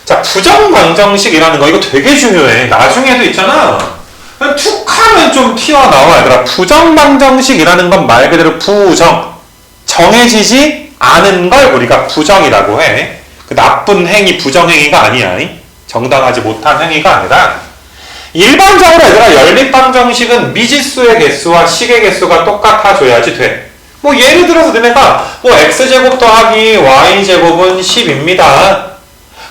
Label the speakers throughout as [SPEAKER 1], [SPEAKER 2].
[SPEAKER 1] 자, 부정방정식이라는 거 이거 되게 중요해. 나중에도 있잖아. 그냥 툭 하면 좀 튀어나와 얘들아. 부정방정식이라는 건 말 그대로 부정. 정해지지 않은 걸 우리가 부정이라고 해. 그 나쁜 행위, 부정행위가 아니야. 정당하지 못한 행위가 아니라 일반적으로 얘들아 연립방정식은 미지수의 개수와 식의 개수가 똑같아줘야지 돼. 뭐 예를 들어서 너네가 뭐 x제곱 더하기 y제곱은 10입니다.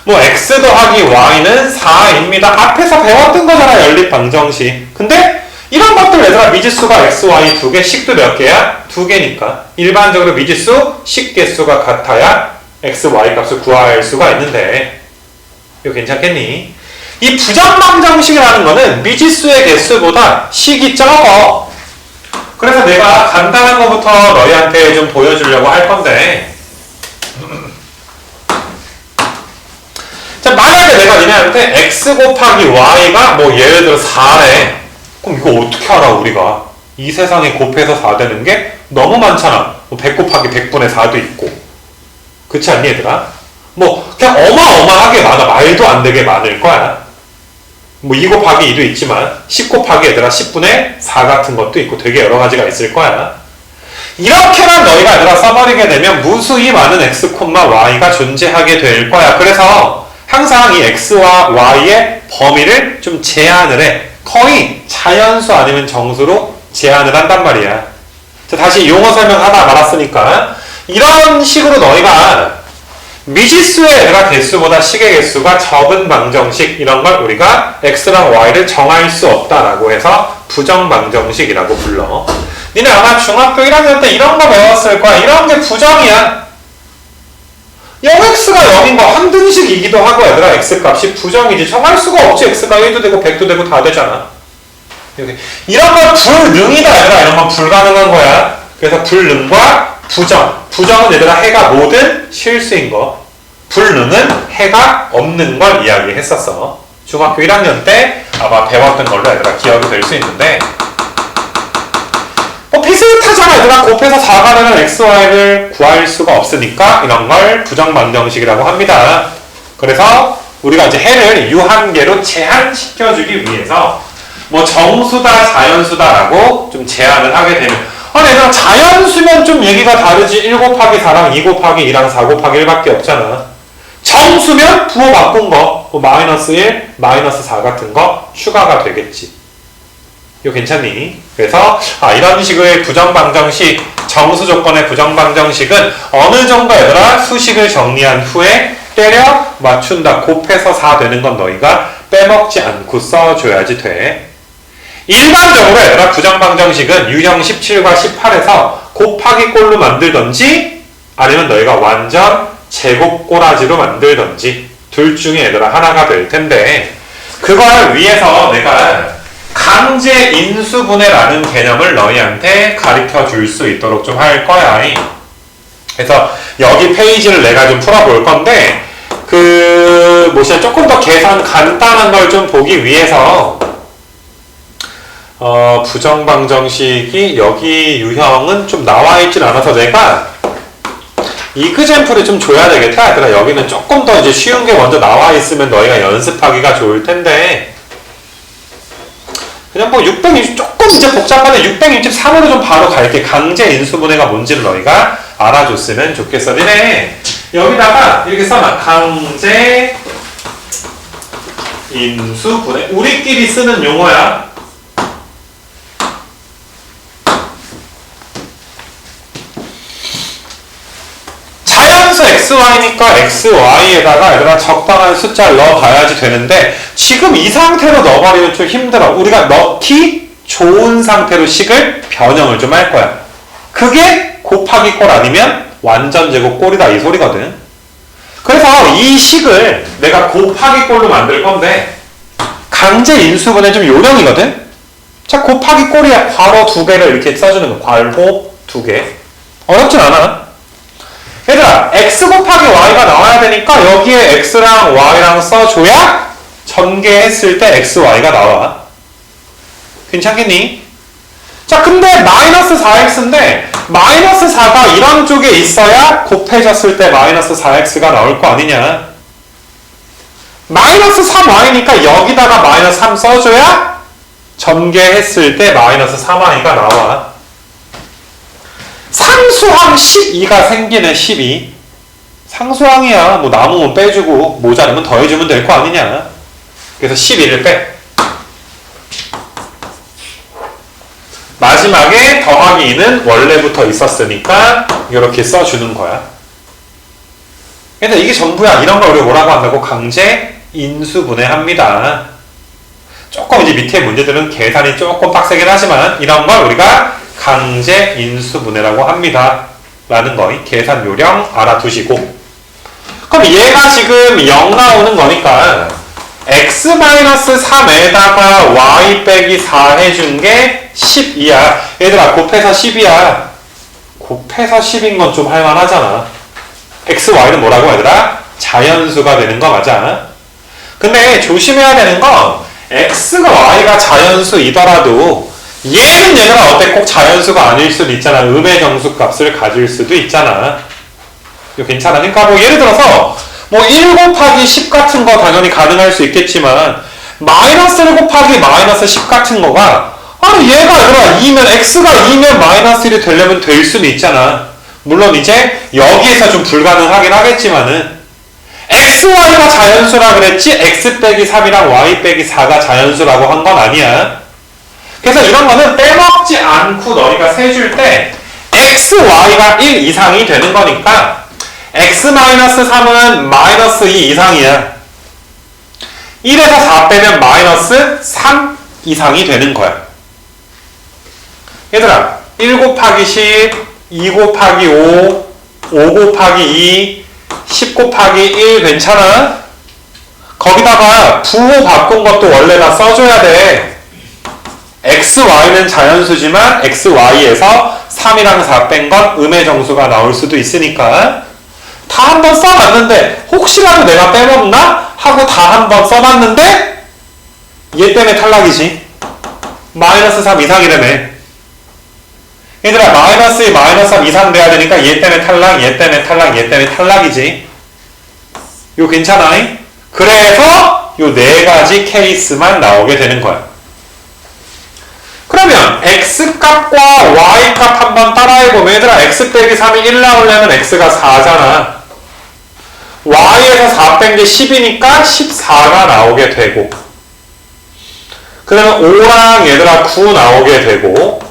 [SPEAKER 1] 뭐 x 더하기 y는 4입니다. 앞에서 배웠던 거잖아 연립방정식. 근데 이런 것들 얘들아 미지수가 x, y 두 개, 식도 몇 개야? 두 개니까 일반적으로 미지수, 식 개수가 같아야 x, y 값을 구할 수가 있는데 이거 괜찮겠니? 이 부정방정식이라는 거는 미지수의 개수보다 식이 적어. 그래서 내가 간단한 것부터 너희한테 좀 보여주려고 할 건데 자, 만약에 내가 니네한테 x 곱하기 y가 뭐 예를 들어 4래. 그럼 이거 어떻게 알아 우리가? 이 세상에 곱해서 4 되는 게 너무 많잖아. 뭐 100 곱하기 100분의 4도 있고. 그렇지 않니 얘들아? 뭐 그냥 어마어마하게 많아. 말도 안 되게 많을 거야. 뭐 2 곱하기 2도 있지만 10 곱하기 얘들아 10분의 4 같은 것도 있고 되게 여러 가지가 있을 거야. 이렇게만 너희가 얘들아 써버리게 되면 무수히 많은 x, y가 존재하게 될 거야. 그래서 항상 이 x와 y의 범위를 좀 제한을 해. 거의 자연수 아니면 정수로 제한을 한단 말이야. 자, 다시 용어 설명하다 말았으니까 이런 식으로 너희가 미지수의 얘가 개수보다 식의 개수가 적은 방정식 이런 걸 우리가 x랑 y를 정할 수 없다라고 해서 부정방정식이라고 불러. 니네 아마 중학교 1학년 때 이런 거 배웠을 거야. 이런 게 부정이야. 0x가 0인 거 항등식이기도 하고 얘들아 x값이 부정이지. 정할 수가 없지. x가 1도 되고 100도 되고 다 되잖아. 이런 건 불능이다 얘들아. 이런 건 불가능한 거야. 그래서 불능과 부정. 부정은 얘들아 해가 모든 실수인 거. 불능은 해가 없는 걸 이야기했었어. 중학교 1학년 때 아마 배웠던 걸로 얘들아 기억이 될 수 있는데 뭐 비슷하잖아 얘들아. 곱해서 4가 되는 xy를 구할 수가 없으니까 이런 걸 부정방정식이라고 합니다. 그래서 우리가 이제 해를 유한계로 제한시켜주기 위해서 뭐 정수다 자연수다라고 좀 제한을 하게 되면 아니 얘들아 자연수면 좀 얘기가 다르지. 1 곱하기 4랑 2 곱하기 2랑 4 곱하기 1밖에 없잖아. 정수면 부호 바꾼 거 뭐 마이너스 1, 마이너스 4 같은 거 추가가 되겠지. 이거 괜찮니? 그래서 이런 식의 부정방정식, 정수 조건의 부정방정식은 어느 정도 얘들아 수식을 정리한 후에 때려 맞춘다. 곱해서 4 되는 건 너희가 빼먹지 않고 써줘야지 돼. 일반적으로 얘들아 부정방정식은 유형 17과 18에서 곱하기 꼴로 만들던지 아니면 너희가 완전 제곱 꼬라지로 만들던지 둘 중에 얘들아 하나가 될 텐데 그걸 위해서 내가 강제 인수분해라는 개념을 너희한테 가르쳐 줄 수 있도록 좀 할 거야. 그래서 여기 페이지를 내가 좀 풀어볼 건데 뭐지 조금 더 계산 간단한 걸 좀 보기 위해서 부정방정식이 여기 유형은 좀 나와 있진 않아서 내가 이그젬플을 좀 줘야 되겠다. 얘들아 여기는 조금 더 이제 쉬운 게 먼저 나와 있으면 너희가 연습하기가 좋을 텐데 그냥 뭐 660 조금 이제 복잡한데 663으로 좀 바로 갈게. 강제 인수분해가 뭔지를 너희가 알아줬으면 좋겠어. 니네 여기다가 이렇게 써놔. 강제 인수분해. 우리끼리 쓰는 용어야. 자연수 xy니까 xy에다가 얘들아 적당한 숫자를 넣어봐야지 되는데 지금 이 상태로 넣어버리면 좀 힘들어. 우리가 넣기 좋은 상태로 식을 변형을 좀 할 거야. 그게 곱하기 꼴 아니면 완전 제곱 꼴이다 이 소리거든. 그래서 이 식을 내가 곱하기 꼴로 만들 건데 강제 인수분해 좀 요령이거든. 자 곱하기 꼴이야. 괄호 2개를 이렇게 써주는 거. 괄호 2개. 어렵진 않아. 얘들아 x 곱하기 y가 나와야 되니까 여기에 x랑 y랑 써줘야 전개했을 때 x, y가 나와. 괜찮겠니? 자 근데 마이너스 4x인데 마이너스 4가 이런 쪽에 있어야 곱해졌을 때 마이너스 4x가 나올 거 아니냐. 마이너스 3y니까 여기다가 마이너스 3 써줘야 전개했을 때 마이너스 3y가 나와. 상수항 12가 생기네. 12. 상수항이야. 뭐 남으면 빼주고 모자르면 더해주면 될 거 아니냐. 그래서 12를 빼. 마지막에 더하기 2는 원래부터 있었으니까 이렇게 써주는 거야. 근데 이게 전부야. 이런 걸 우리가 뭐라고 한다고? 강제 인수분해합니다. 조금 이제 밑에 문제들은 계산이 조금 빡세긴 하지만 이런 걸 우리가 강제 인수분해라고 합니다. 라는 거, 계산 요령 알아두시고. 그럼 얘가 지금 0 나오는 거니까 x-3에다가 y 빼기 4 해준 게 12야. 얘들아, 곱해서 10이야. 곱해서 10인 건 좀 할만하잖아. x, y는 뭐라고 얘들아? 자연수가 되는 거 맞아. 근데 조심해야 되는 건 x가 y가 자연수이더라도 얘는 얘들아 어때? 꼭 자연수가 아닐 수도 있잖아. 음의 정수 값을 가질 수도 있잖아. 이거 괜찮아. 그러니까 뭐 예를 들어서 뭐 1 곱하기 10 같은 거 당연히 가능할 수 있겠지만 마이너스 1 곱하기 마이너스 10 같은 거가 아니 얘가 얘들아 2면 x가 2면 마이너스 1이 되려면 될 수는 있잖아. 물론 이제 여기에서 좀 불가능하긴 하겠지만은 x, y가 자연수라 그랬지 x 빼기 3이랑 y 빼기 4가 자연수라고 한 건 아니야. 그래서 이런 거는 빼먹지 않고 너희가 세줄 때 x, y가 1 이상이 되는 거니까 x-3은 마이너스 2 이상이야. 1에서 4 빼면 마이너스 3 이상이 되는 거야. 얘들아 1 곱하기 10, 2 곱하기 5, 5 곱하기 2, 10 곱하기 1 괜찮아? 거기다가 부호 바꾼 것도 원래 다 써줘야 돼. x, y는 자연수지만 x, y에서 3이랑 4 뺀 건 음의 정수가 나올 수도 있으니까 다 한번 써놨는데 혹시라도 내가 빼먹나? 하고 다 한번 써놨는데 얘 때문에 탈락이지. 마이너스 3 이상이라며. 얘들아 마이너스 2, 마이너스 3 이상 돼야 되니까 얘 때문에 탈락, 얘 때문에 탈락, 얘 때문에 탈락이지. 이거 괜찮아? 그래서 요 네 가지 케이스만 나오게 되는 거야. 그러면 x값과 y값 한번 따라해보면 얘들아 x 빼기 3이 1 나오려면 x가 4잖아. y에서 4 뺀 게 10이니까 14가 나오게 되고 그 다음에 5랑 얘들아 9 나오게 되고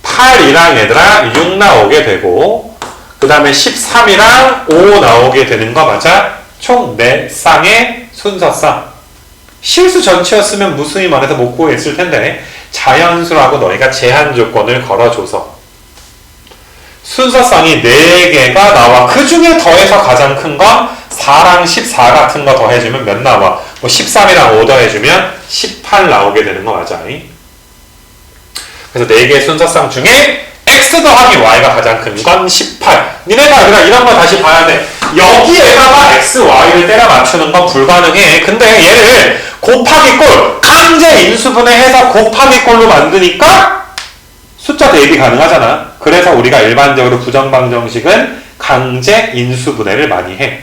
[SPEAKER 1] 8이랑 얘들아 6 나오게 되고 그 다음에 13이랑 5 나오게 되는 거 맞아? 총 4쌍의 순서쌍. 실수 전체였으면 무수히 말해서 못 구했을 텐데 자연수라고 너희가 제한 조건을 걸어줘서 순서쌍이 4개가 나와. 그 중에 더해서 가장 큰 건 4랑 14 같은 거 더해주면 몇 나와? 뭐 13이랑 5 더해주면 18 나오게 되는 거 맞아. 그래서 4개의 순서쌍 중에 x 더하기 y가 가장 큰 건 18. 니네가 그냥 이런 거 다시 봐야 돼. 여기에다가 x, y를 때려 맞추는 건 불가능해. 근데 얘를 곱하기 꼴, 강제 인수분해해서 곱하기 꼴로 만드니까 숫자 대입이 가능하잖아. 그래서 우리가 일반적으로 부정방정식은 강제 인수분해를 많이 해.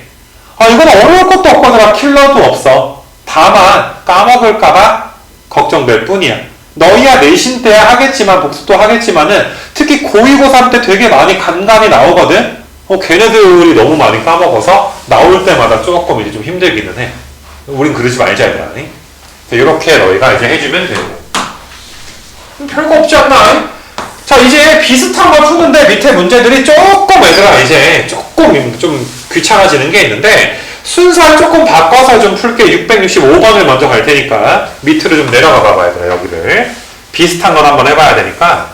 [SPEAKER 1] 이건 어려울 것도 없거나 킬러도 없어. 다만 까먹을까봐 걱정될 뿐이야. 너희야 내신 때야 하겠지만 복습도 하겠지만은 특히 고2, 고3 때 되게 많이 간간히 나오거든. 걔네들이 너무 많이 까먹어서 나올 때마다 조금 이제 좀 힘들기는 해. 우린 그러지 말자 얘들아. 이렇게 너희가 이제 해주면 되고 별거 없지 않나? 자 이제 비슷한 거 푸는데 밑에 문제들이 조금 얘들아 이제 조금 좀 귀찮아지는 게 있는데 순서를 조금 바꿔서 좀 풀게. 665번을 먼저 갈 테니까 밑으로 좀 내려가 봐봐 얘들아. 여기를 비슷한 건 한번 해봐야 되니까